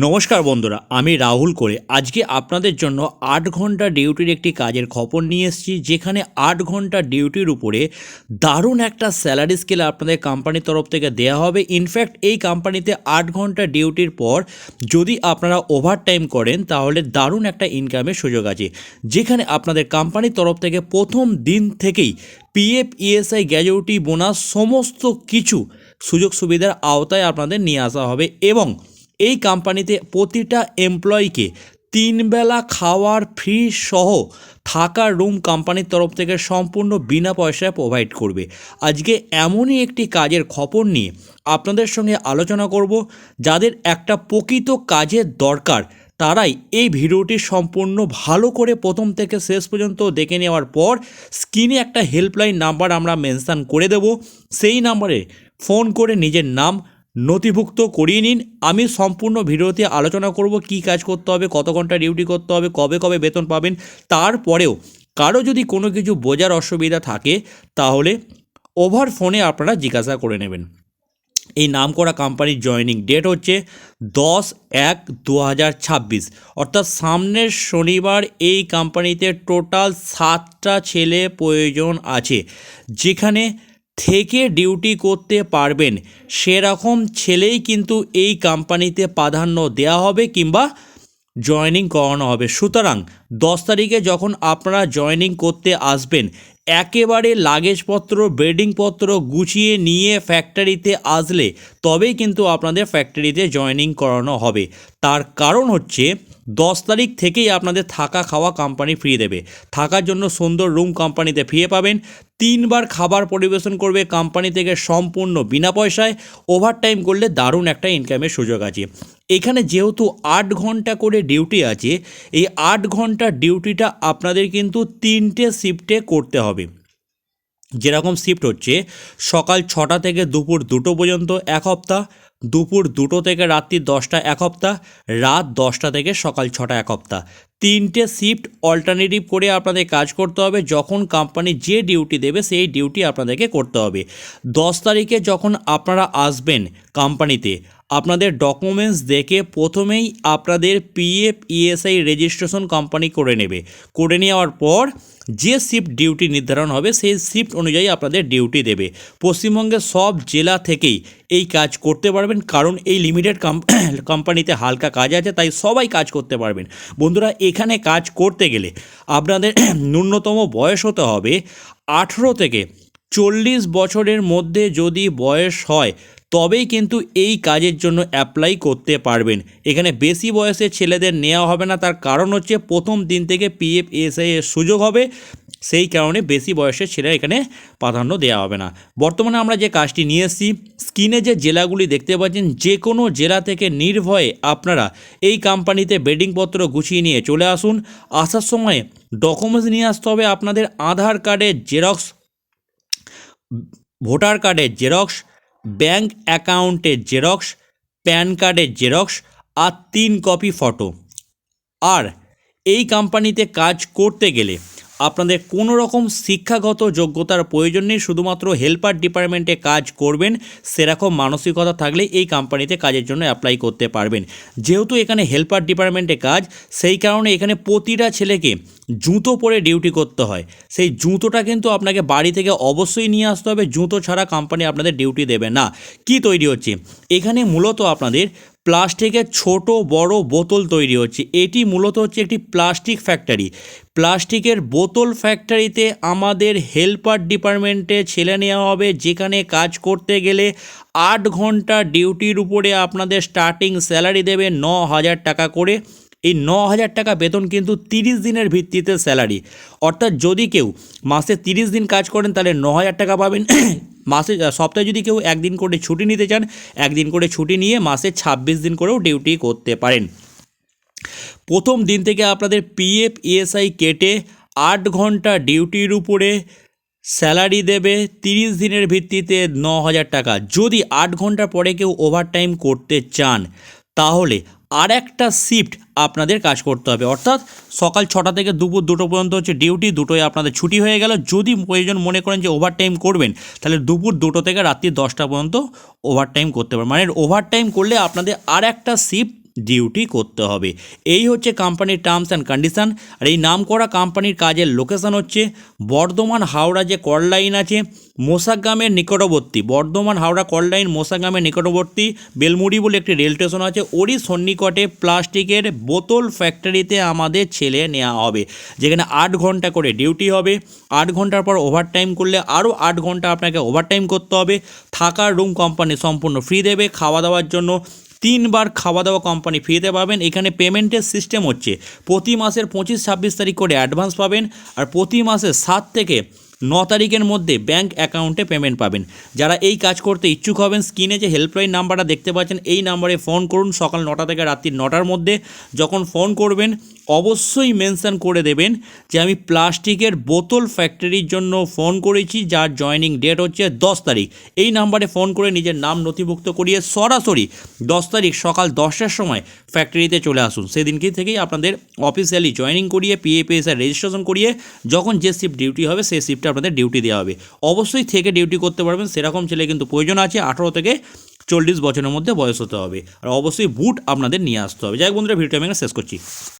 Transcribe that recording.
নমস্কার বন্ধুরা, আমি রাহুল করে আজকে আপনাদের জন্য ৮ ঘন্টা ডিউটির একটি কাজের খবর নিয়ে এসেছি, যেখানে ৮ ঘন্টা ডিউটির উপরে দারুণ একটা স্যালারি স্কেল আপনাদের কোম্পানির তরফ থেকে দেওয়া হবে। ইনফ্যাক্ট এই কোম্পানিতে ৮ ঘন্টা ডিউটির পর যদি আপনারা ওভারটাইম করেন তাহলে দারুণ একটা ইনকামের সুযোগ আছে, যেখানে আপনাদের কোম্পানির তরফ থেকে প্রথম দিন থেকেই পিএফ, ইএসআই, গ্র্যাজুইটি, বোনাস সমস্ত কিছু সুযোগ সুবিধার আওতায় আপনাদের নিয়ে আসা হবে। এবং এই কোম্পানিতে প্রতিটা এমপ্লয়িকে 3 বেলা খাওয়ার ফ্রি সহ থাকার রুম কোম্পানির তরফ থেকে সম্পূর্ণ বিনা পয়সায় প্রোভাইড করবে। আজকে এমনই একটি কাজের খবর নিয়ে আপনাদের সঙ্গে আলোচনা করব। যাদের একটা প্রকৃত কাজের দরকার তারাই এই ভিডিওটি সম্পূর্ণ ভালো করে প্রথম থেকে শেষ পর্যন্ত দেখে নেওয়ার পর স্ক্রিনে একটা হেল্পলাইন নাম্বার আমরা মেনশন করে দেব, সেই নাম্বারে ফোন করে নিজের নাম নথিভুক্ত করিয়ে নিন। আমি সম্পূর্ণ ভিডিওতে আলোচনা করব কী কাজ করতে হবে, কত ঘন্টা ডিউটি করতে হবে, কবে কবে বেতন পাবেন। তারপরেও কারো যদি কোনো কিছু বোঝার অসুবিধা থাকে তাহলে ওভার ফোনে আপনারা জিজ্ঞাসা করে নেবেন। এই নামকরা কোম্পানির জয়েনিং ডেট হচ্ছে 10/1/2026, অর্থাৎ সামনের শনিবার। এই কোম্পানিতে টোটাল 7টা ছেলে প্রয়োজন আছে, যেখানে থেকে ডিউটি করতে পারবেন সেরকম ছেলেই কিন্তু এই কোম্পানিতে প্রাধান্য দেওয়া হবে কিংবা জয়েনিং করানো হবে। সুতরাং 10 তারিখে যখন আপনারা জয়েনিং করতে আসবেন, একেবারে লাগেজপত্র, বেডিংপত্র গুছিয়ে নিয়ে ফ্যাক্টরিতে আসলে তবেই কিন্তু আপনাদের ফ্যাক্টরিতে জয়েনিং করানো হবে। তার কারণ হচ্ছে 10 তারিখ থেকেই আপনাদের থাকা খাওয়া কোম্পানি ফ্রি দেবে। থাকার জন্য সুন্দর রুম কোম্পানিতে ফ্রি পাবেন। 3 বার খাবার পরিবেশন করবে কোম্পানি থেকে সম্পূর্ণ বিনা পয়সায়। ওভারটাইম করলে দারুণ একটা ইনকামের সুযোগ আছে। এখানে যেহেতু 8 ঘন্টা করে ডিউটি আছে, এই 8 ঘন্টা ডিউটিটা আপনাদের কিন্তু 3টে শিফটে করতে হবে। যেরকম শিফট হচ্ছে সকাল 6টা থেকে দুপুর 2টো পর্যন্ত এক সপ্তাহ, দুপুর 2টো থেকে রাত্রি 10টা এক সপ্তাহ, রাত 10টা থেকে সকাল 6টা এক সপ্তাহ। 3টে শিফট অল্টারনেটিভ করে আপনাদের কাজ করতে হবে। যখন কোম্পানি যে ডিউটি দেবে সেই ডিউটি আপনাদেরকে করতে হবে। 10 তারিখে যখন আপনারা আসবেন কোম্পানিতে, আপনাদের ডকুমেন্টস দেখে প্রথমেই আপনাদের পিএফ, ইএসআই রেজিস্ট্রেশন কোম্পানি করে নেবে। করে নেওয়ার পর যে শিফট ডিউটি নির্ধারণ হবে সেই শিফট অনুযায়ী আপনাদের ডিউটি দেবে। পশ্চিমবঙ্গের সব জেলা থেকেই এই কাজ করতে পারবেন, কারণ এই লিমিটেড কোম্পানিতে হালকা কাজ আছে, তাই সবাই কাজ করতে পারবেন। বন্ধুরা, এখানে কাজ করতে গেলে আপনাদের ন্যূনতম বয়স হতে হবে 18 থেকে 40 বছরের মধ্যে। যদি বয়স হয় তবেই কিন্তু এই কাজের জন্য অ্যাপ্লাই করতে পারবেন। এখানে বেশি বয়সের ছেলেদের নেওয়া হবে না, তার কারণ হচ্ছে প্রথম দিন থেকে পিএফ, ইএসআই এর সুযোগ হবে, সেই কারণে বেশি বয়সের ছেলে এখানে প্রাধান্য দেওয়া হবে না। বর্তমানে আমরা যে কাজটি নিয়ে এসেছি, স্ক্রিনে যে জেলাগুলি দেখতে পাচ্ছেন, যে কোনো জেলা থেকে নির্ভয়ে আপনারা এই কোম্পানিতে বেডিংপত্র গুছিয়ে নিয়ে চলে আসুন। আসার সময় ডকুমেন্টস নিয়ে আসতে হবে আপনাদের আধার কার্ডের জেরক্স, ভোটার কার্ডের জেরক্স, ব্যাঙ্ক অ্যাকাউন্টের জেরক্স, প্যান কার্ডের জেরক্স আর 3 কপি ফটো। আর এই কোম্পানিতে কাজ করতে গেলে আপনাদের কোনো রকম শিক্ষাগত যোগ্যতার প্রয়োজন নেই। শুধুমাত্র হেল্পার ডিপার্টমেন্টে কাজ করবেন সেরকম মানসিকতা থাকলে এই কোম্পানিতে কাজের জন্য অ্যাপ্লাই করতে পারবেন। যেহেতু এখানে হেল্পার ডিপার্টমেন্টে কাজ, সেই কারণে এখানে প্রতিটা ছেলেকে জুতো পরে ডিউটি করতে হয়। সেই জুতোটা কিন্তু আপনাকে বাড়ি থেকে অবশ্যই নিয়ে আসতে হবে। জুতো ছাড়া কোম্পানি আপনাদের ডিউটি দেবে না। কি তৈরি হচ্ছে এখানে? মূলত আপনাদের প্লাস্টিকের ছোট বড় বোতল তৈরি হচ্ছে। এটি মূলত হচ্ছে একটি প্লাস্টিক ফ্যাক্টরি। প্লাস্টিকের বোতল ফ্যাক্টরিতে আমাদের হেল্পার ডিপার্টমেন্টে ছেলে নেওয়া হবে, যেখানে কাজ করতে গেলে 8 ঘন্টা ডিউটির উপরে আপনাদের স্টার্টিং স্যালারি দেবে 9,000 টাকা করে। এই 9,000 টাকা বেতন কিন্তু 30 দিনের ভিত্তিতে স্যালারি, অর্থাৎ যদি কেউ মাসে 30 দিন কাজ করেন তাহলে 9,000 টাকা পাবেন। মাসে সপ্তাহে যদি কেউ একদিন করে ছুটি নিতে চান, একদিন করে ছুটি নিয়ে মাসে 26 দিন করেও ডিউটি করতে পারেন। প্রথম দিন থেকে আপনাদের পিএফ, ইএসআই কেটে 8 ঘন্টা ডিউটির উপরে স্যালারি দেবে 30 দিনের ভিত্তিতে 9,000 টাকা। যদি 8 ঘন্টা পরে কেউ ওভারটাইম করতে চান তাহলে আর একটা শিফট আপনাদের কাজ করতে হবে, অর্থাৎ সকাল 6টা থেকে দুপুর 2টো পর্যন্ত হচ্ছে ডিউটি, 2টোয় আপনাদের ছুটি হয়ে গেল। যদি প্রয়োজন মনে করেন যে ওভারটাইম করবেন তাহলে দুপুর 2টো থেকে রাত্রি 10টা পর্যন্ত ওভারটাইম করতে পারবেন। মানে ওভারটাইম করলে আপনাদের আর একটা শিফট ডিউটি করতে হবে। এই হচ্ছে কোম্পানির টার্মস অ্যান্ড কন্ডিশন। আর এই নাম করা কোম্পানির কাজের লোকেশন হচ্ছে বর্ধমান হাওড়া যে কল লাইন আছে মোসাগ্রামের নিকটবর্তী, বর্ধমান হাওড়া কল লাইন মোসাগ্রামের নিকটবর্তী বেলমুড়ি বলে একটি রেল স্টেশন আছে, ওরই সন্নিকটে প্লাস্টিকের বোতল ফ্যাক্টরিতে আমাদের ছেলে নেওয়া হবে, যেখানে 8 ঘন্টা করে ডিউটি হবে। 8 ঘন্টার পর ওভারটাইম করলে আরও 8 ঘন্টা আপনাকে ওভারটাইম করতে হবে। থাকার রুম কোম্পানি সম্পূর্ণ ফ্রি দেবে। খাওয়া দাওয়ার জন্য 3 বার খাওয়া দাওয়া কোম্পানি ফ্রিতে পাবেন। এখানে পেমেন্টের সিস্টেম হচ্ছে প্রতি মাসের 25-26 তারিখ করে অ্যাডভান্স পাবেন, আর প্রতি মাসের 7 থেকে 9 তারিখের মধ্যে ব্যাঙ্ক অ্যাকাউন্টে পেমেন্ট পাবেন। যারা এই কাজ করতে ইচ্ছুক হবেন, স্ক্রিনে যে হেল্পলাইন নাম্বারটা দেখতে পাচ্ছেন এই নাম্বারে ফোন করুন সকাল 9টা থেকে রাত্রি 9টার মধ্যে। যখন ফোন করবেন অবশ্যই মেনশন করে দেবেন যে আমি প্লাস্টিকের বোতল ফ্যাক্টরির জন্য ফোন করেছি, যার জয়নিং ডেট হচ্ছে 10 তারিখ। এই নাম্বারে ফোন করে নিজের নাম নথিভুক্ত করিয়ে সরাসরি 10 তারিখ সকাল 10টার সময় ফ্যাক্টরিতে চলে আসুন। সেদিনকে থেকেই আপনাদের অফিসিয়ালি জয়নিং করিয়ে PFAS রেজিস্ট্রেশন করিয়ে যখন যে শিফট ডিউটি হবে সেই শিফটে আপনাদের ডিউটি দেওয়া হবে। অবশ্যই থেকে ডিউটি করতে পারবেন সেরকম ছেলে কিন্তু প্রয়োজন আছে। 18 থেকে 40 বছরের মধ্যে বয়স হতে হবে, আর অবশ্যই বুট আপনাদের নিয়ে আসতে হবে। যাই হোক বন্ধুরা, ভিডিওটা আমি এখানে শেষ করছি।